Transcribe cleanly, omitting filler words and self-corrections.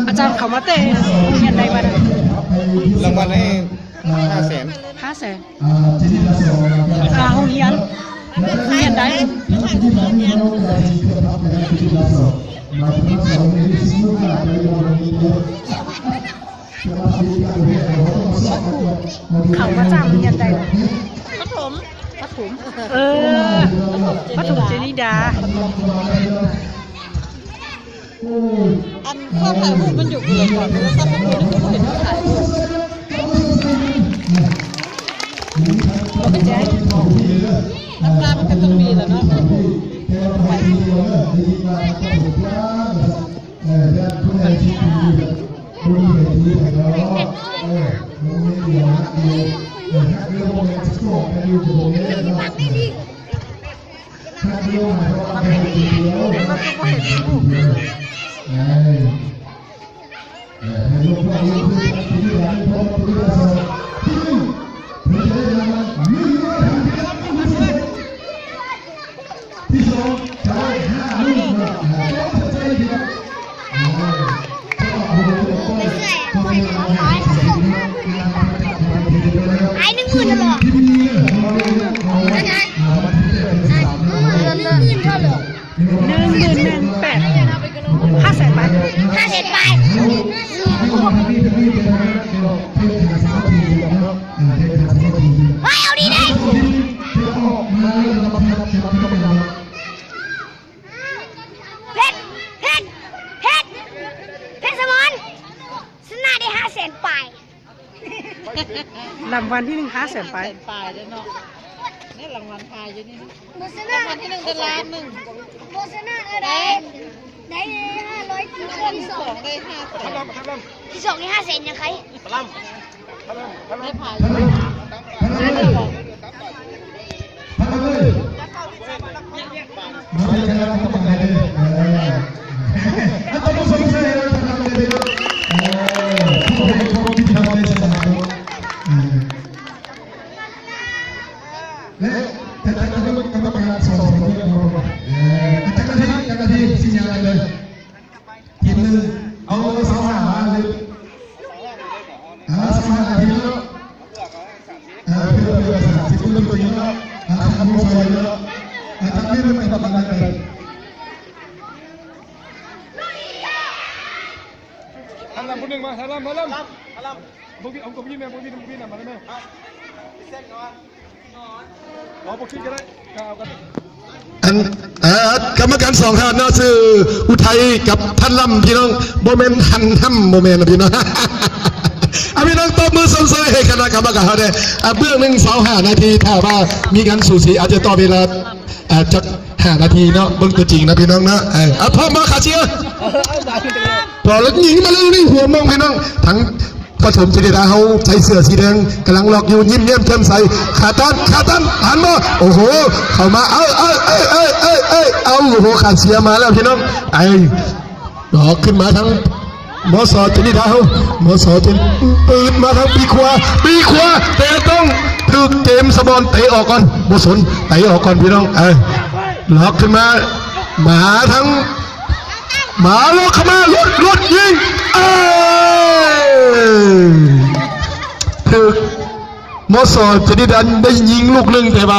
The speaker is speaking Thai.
อาจารย์เขามาเตะเรียนใดบ้างรางวัลให้500,000ห้องเรียนใดเขามาจากเรียนใดปฐมปฐมเจนิดาอันข้อถ่ายรูปมันอยู่เลยก่อนแล้วซับมันอยู่ที่เห็นถ่ายรูปโอเคน้ำตามันก็ต้องมีแล้วเนาะไอ้1,000น่ะหรอ500,000 บาทว้าวดีได้เพชรสมรชนะได้500,000 ไปรางวัลที่1 500,000 ไปปลายเลยเนาะนี่รางวัลพายอยู่นี่รางวัลที่1เป็นล้าน1โบชนะได้500ที่2ได้500,000ที่2นี่500,000ยังใครได้พายHalam puning mas, halam. Bukit, aku pergi mana? Mana mana? Oh, bukit kira. Kau kata. กรรมการ2 ท่านนะชื่ออุทัยกับท่านล่ำพี่น้องโมเมนต์ทันห้ำโมเมนต์นะพี่น้องพี่น้องตบมือส่งเสริมให้คณะกรรมการเลยเบื้องหนึ่ง25 นาทีถ้าว่ามีการสูสีอาจจะต่อเวลาจาก5 นาทีเนาะเบื้องตัวจริงนะพี่น้องนะพ่อมาขาเชียร์พอแล้วหญิงมาเรื่องนี้หัวมองพี่น้องทั้งปฐมจิตดาเขาใช้เสื้อสีแดงกำลังหลอกอยู่ยิ้มเยี่ยมเชิมใสขาตันหันมาโอ้โหเข้ามาเอาโอ้โหขาเสียมาแล้วพี่น้องหลอกขึ้นมาทั้งหมอสอจิตดาเขาหมอสอจิตปืนมาทั้งปีขวาแต่ต้องถึกเกมสบอนเตะออกก่อนโมสนเตะออกก่อนพี่น้องหลอกขึ้นมามาทั้งมาลกเข้ามาลดยิงคือมอสอจะได้ดันได้ยิงลูกหนึ่งแต่ว่า